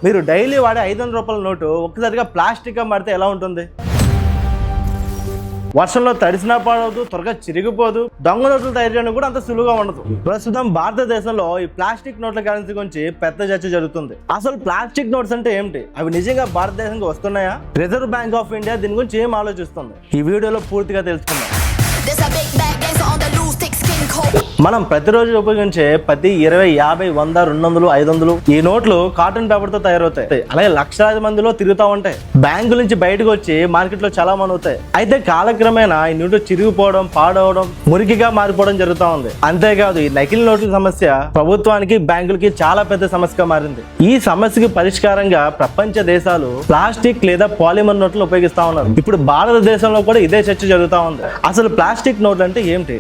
మీరు డైలీ వాడే 500 రూపాయల నోటు ఒక్కసారిగా ప్లాస్టిక్గా మారితే ఎలా ఉంటుంది? వర్షంలో తడిసినా పాడవదు, త్వరగా చిరిగిపోదు, దొంగ నోట్లు తయారు చేయడం కూడా అంత సులువుగా ఉండదు. ప్రస్తుతం భారతదేశంలో ఈ ప్లాస్టిక్ నోట్ల కరెన్సీ గురించి పెద్ద చర్చ జరుగుతుంది. అసలు ప్లాస్టిక్ నోట్స్ అంటే ఏమిటి? అవి నిజంగా భారతదేశానికి వస్తున్నాయా? రిజర్వ్ బ్యాంక్ ఆఫ్ ఇండియా దీని గురించి ఏం ఆలోచిస్తుంది? ఈ వీడియోలో పూర్తిగా తెలుసుకుందాం. మనం ప్రతిరోజు ఉపయోగించే ప్రతి 20, 50, 100, 200, 500 ఈ నోట్లు కాటన్ పేపర్ తో తయారవుతాయి. అలాగే లక్షలాది మందిలో తిరుగుతూ ఉంటాయి. బ్యాంకు నుంచి బయటకు వచ్చి మార్కెట్ లో చాలా మంది అవుతాయి. అయితే కాలక్రమేణా ఈ నోట్లు చిరిగిపోవడం, పాడవడం, మురికిగా మారిపోవడం జరుగుతూ ఉంది. అంతేకాదు ఈ నకిలీ నోట్ల సమస్య ప్రభుత్వానికి, బ్యాంకులకి చాలా పెద్ద సమస్యగా మారింది. ఈ సమస్యకి పరిష్కారంగా ప్రపంచ దేశాలు ప్లాస్టిక్ లేదా పాలిమర్ నోట్లను ఉపయోగిస్తా ఉన్నారు. ఇప్పుడు భారతదేశంలో కూడా ఇదే చర్చ జరుగుతూ ఉంది. అసలు ప్లాస్టిక్ నోట్లు అంటే ఏమిటి?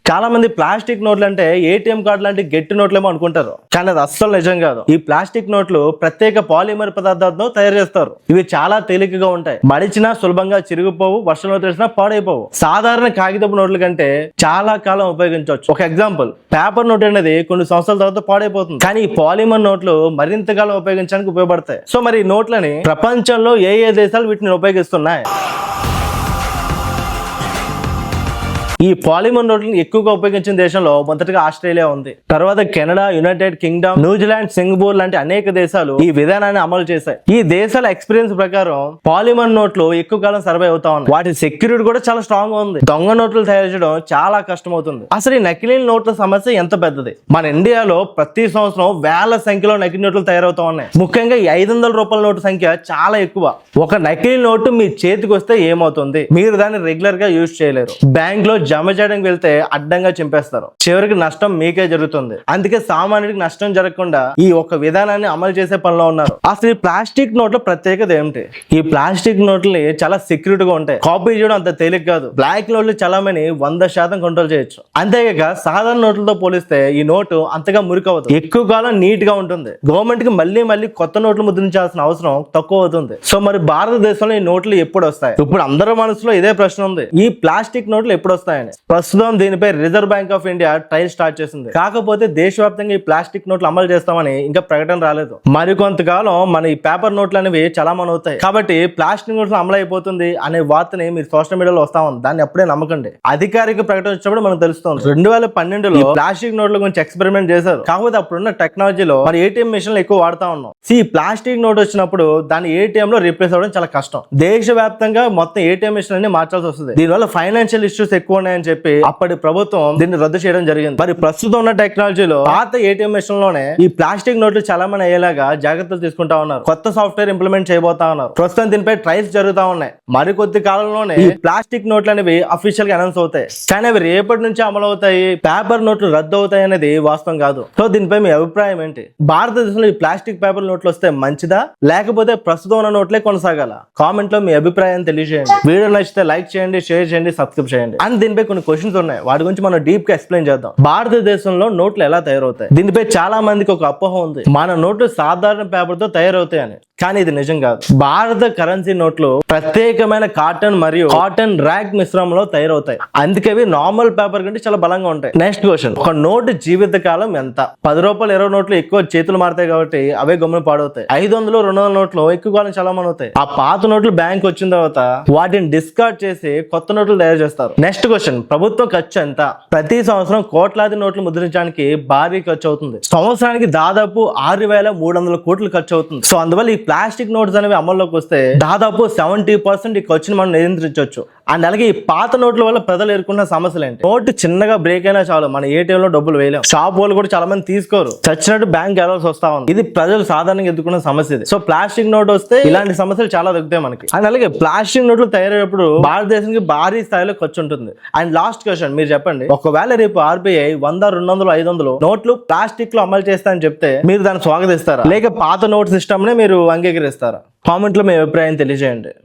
చాలా మంది ప్లాస్టిక్ నోట్లు అంటే ఏటీఎం కార్డు లాంటి గట్టి నోట్లేమో అనుకుంటారు, కానీ అది అస్సలు నిజం కాదు. ఈ ప్లాస్టిక్ నోట్లు ప్రత్యేక పాలిమర్ పదార్థాలతో తయారు చేస్తారు. ఇవి చాలా తేలికగా ఉంటాయి, మడిచినా సులభంగా చిరిగిపోవు, వర్షంలో తెలిసినా పాడైపోవు. సాధారణ కాగితపు నోట్ల కంటే చాలా కాలం ఉపయోగించవచ్చు. ఒక ఎగ్జాంపుల్, పేపర్ నోట్ అనేది కొన్ని సంవత్సరాల తర్వాత పాడైపోతుంది, కానీ ఈ పాలిమర్ నోట్లు మరింత కాలం ఉపయోగించడానికి ఉపయోగపడతాయి. సో మరి ఈ నోట్లని ప్రపంచంలో ఏ దేశాలు వీటిని ఉపయోగిస్తున్నాయి? ఈ పాలిమర్ నోట్లను ఎక్కువగా ఉపయోగించిన దేశంలో మొదటగా ఆస్ట్రేలియా ఉంది. తర్వాత Canada, United Kingdom, New Zealand, Singapore లాంటి అనేక దేశాలు ఈ విధానాన్ని అమలు చేశాయి. ఈ దేశాల ఎక్స్పీరియన్స్ ప్రకారం పాలిమర్ నోట్లు ఎక్కువ కాలం సర్వైవ్ అవుతా ఉన్నాయి. వాటి సెక్యూరిటీ కూడా చాలా స్ట్రాంగ్ గా ఉంది. దొంగ నోట్లు తయారు చేయడం చాలా కష్టం అవుతుంది. అసలు ఈ నకిలీ నోట్ల సమస్య ఎంత పెద్దది? మన ఇండియాలో ప్రతి సంవత్సరం వేల సంఖ్యలో నకిలీ నోట్లు తయారవుతా ఉన్నాయి. ముఖ్యంగా ఈ 500 రూపాయల నోటు సంఖ్య చాలా ఎక్కువ. ఒక నకిలీ నోటు మీ చేతికి వస్తే ఏమవుతుంది? మీరు దాన్ని రెగ్యులర్ గా యూజ్ చేయలేరు. బ్యాంక్ లో జమ చేయడానికి వెళ్తే అడ్డంగా చింపేస్తారు. చివరికి నష్టం మీకే జరుగుతుంది. అందుకే సామాన్యుడికి నష్టం జరగకుండా ఈ ఒక విధానాన్ని అమలు చేసే పనిలో ఉన్నారు. అసలు ఈ ప్లాస్టిక్ నోట్ల ప్రత్యేకత ఏమిటి? ఈ ప్లాస్టిక్ నోట్లని చాలా సెక్యూరిటీగా ఉంటాయి. కాపీ చేయడం అంత తేలిక కాదు. బ్లాక్ నోట్లు చలామణి 100% కంట్రోల్ చేయొచ్చు. అంతేకాక సాధారణ నోట్లతో పోలిస్తే ఈ నోటు అంతగా మురికవదు, ఎక్కువ కాలం నీట్ గా ఉంటుంది. గవర్నమెంట్ కి మళ్ళీ కొత్త నోట్లు ముద్రించాల్సిన అవసరం తక్కువ అవుతుంది. సో మరి భారతదేశంలో ఈ నోట్లు ఎప్పుడు వస్తాయి? ఇప్పుడు అందరి మనసులో ఇదే ప్రశ్న ఉంది, ఈ ప్లాస్టిక్ నోట్లు ఎప్పుడు వస్తాయని. ప్రస్తుతం దీనిపై reserve bank of India trial start చేసింది. కాకపోతే దేశవ్యాప్తంగా ఈ ప్లాస్టిక్ నోట్లు అమలు చేస్తామని ఇంకా ప్రకటన రాలేదు. మరికొంతకాలం మన ఈ పేపర్ నోట్లు అనేవి చలామణి అవుతాయి. కాబట్టి ప్లాస్టిక్ నోట్లు అమలు అయిపోతుంది అనే వార్తని మీరు సోషల్ మీడియాలో వస్తా ఉంది, దాన్ని ఎప్పుడే నమ్మకండి. అధికారిక ప్రకటన వచ్చినప్పుడు మనకు తెలుస్తుంది. 2012లో ప్లాస్టిక్ నోట్ల గురించి ఎక్స్పెరిమెంట్ చేశారు. కాకపోతే అప్పుడున్న టెక్నాలజీలో మరి ఏటీఎం మిషన్లు ఎక్కువ వాడుతా ఉన్నాం. ఈ ప్లాస్టిక్ నోట్ వచ్చినప్పుడు దాన్ని ఏటీఎం లో రీప్లేస్ అవ్వడం చాలా కష్టం. దేశవ్యాప్తంగా మొత్తం ఏటీఎం మిషన్ అన్ని మార్చాల్సి వస్తుంది. దీనివల్ల ఫైనాన్షియల్ ఇష్యూస్ ఎక్కువ ఉన్నాయని చెప్పి అప్పటి ప్రభుత్వం దీన్ని రద్దు చేయడం జరిగింది. మరి ప్రస్తుతం ఉన్న టెక్నాలజీలో పాత ఏటీఎం మిషన్ లోనే ఈ ప్లాస్టిక్ నోట్లు చలామణి అయ్యేలాగా జాగ్రత్తలు తీసుకుంటా ఉన్నారు. కొత్త సాఫ్ట్వేర్ ఇంప్లిమెంట్ చేయబోతా ఉన్నారు. ప్రస్తుతం దీనిపై ట్రయల్స్ జరుగుతా ఉన్నాయి. మరికొద్ది కాలంలోనే ఈ ప్లాస్టిక్ నోట్లు అనేవి అఫీషియల్ గా అనౌన్స్ అవుతాయి. కానీ అవి రేపటి నుంచి అమలు అవుతాయి, పేపర్ నోట్లు రద్దు అవుతాయి అనేది వాస్తవం కాదు. సో దీనిపై మీ అభిప్రాయం ఏంటి? భారతదేశంలో ఈ ప్లాస్టిక్ పేపర్ నోట్లు వస్తే మంచిదా, లేకపోతే ప్రస్తుతం ఉన్న నోట్లే కొనసాగాల? కామెంట్ లో మీ అభిప్రాయాన్ని తెలియజేయండి. వీడియో నచ్చితే లైక్ చేయండి, షేర్ చేయండి, సబ్స్క్రైబ్ చేయండి. అండ్ దీనిపై కొన్ని క్వశ్చన్స్ ఉన్నాయి, వాటి గురించి మనం డీప్ గా ఎక్స్ప్లెయిన్ చేద్దాం. భారతదేశంలో నోట్లు ఎలా తయారవుతాయి? దీనిపై చాలా మందికి ఒక అపోహ ఉంది, మన నోట్లు సాధారణ పేపర్ తో తయారవుతాయని. కానీ ఇది నిజం కాదు. భారత కరెన్సీ నోట్లు ప్రత్యేకమైన కాటన్ మరియు కాటన్ ర్యాగ్ మిశ్రమంలో తయారవుతాయి. అందుకే అవి నార్మల్ పేపర్ కంటే చాలా బలంగా ఉంటాయి. నెక్స్ట్ క్వశ్చన్, ఒక నోటు జీవిత కాలం ఎంత? 10 రూపాయలు 20 నోట్లు ఎక్కువ చేతులు మారుతాయి కాబట్టి అవే గమ్మున పాడవుతాయి. 500, 200 నోట్లు ఎక్కువ కాలం చలామణి అవుతాయి. ఆ పాత నోట్లు బ్యాంక్ వచ్చిన తర్వాత వాటిని డిస్కార్డ్ చేసి కొత్త నోట్లు తయారు చేస్తారు. నెక్స్ట్ క్వశ్చన్, ప్రభుత్వ ఖర్చు ఎంత? ప్రతి సంవత్సరం కోట్లాది నోట్లు ముద్రించడానికి భారీ ఖర్చు అవుతుంది. సంవత్సరానికి దాదాపు 6,300 కోట్లు ఖర్చు అవుతుంది. సో అందువల్ల ఈ ప్లాస్టిక్ నోట్స్ అనేవి అమల్లోకి వస్తే దాదాపు 70% ఈ ఖర్చుని మనం నియంత్రించవచ్చు. అండ్ అలాగే ఈ పాత నోట్ల వల్ల ప్రజలు ఎదుర్కొన్న సమస్యలు ఏంటి? నోటు చిన్నగా బ్రేక్ అయినా చాలు, మన ఏటీఎం లో డబ్బులు వేయలేం. షాప్ వాళ్ళు కూడా చాలా మంది తీసుకోరు, చచ్చినట్టు బ్యాంక్ వెళ్ళాల్సి వస్తా ఉంది. ఇది ప్రజలు సాధారణంగా ఎదుర్కొన్న సమస్య. సో ప్లాస్టిక్ నోట్ వస్తే ఇలాంటి సమస్యలు చాలా తగ్గుతాయి మనకి. అండ్ అలాగే ప్లాస్టిక్ నోట్లు తయారయ్యేటప్పుడు భారతదేశానికి భారీ స్థాయిలో ఖర్చు ఉంటుంది. అండ్ లాస్ట్ క్వశ్చన్, మీరు చెప్పండి, ఒకవేళ రేపు RBI 100, 200, 500 నోట్లు ప్లాస్టిక్ లో అమలు చేస్తా అని చెప్తే మీరు దాన్ని స్వాగతిస్తారా, లేక పాత నోట్ సిస్టమ్ నే మీరు అంగీకరిస్తారా? కామెంట్ లో మీ అభిప్రాయం తెలియజేయండి.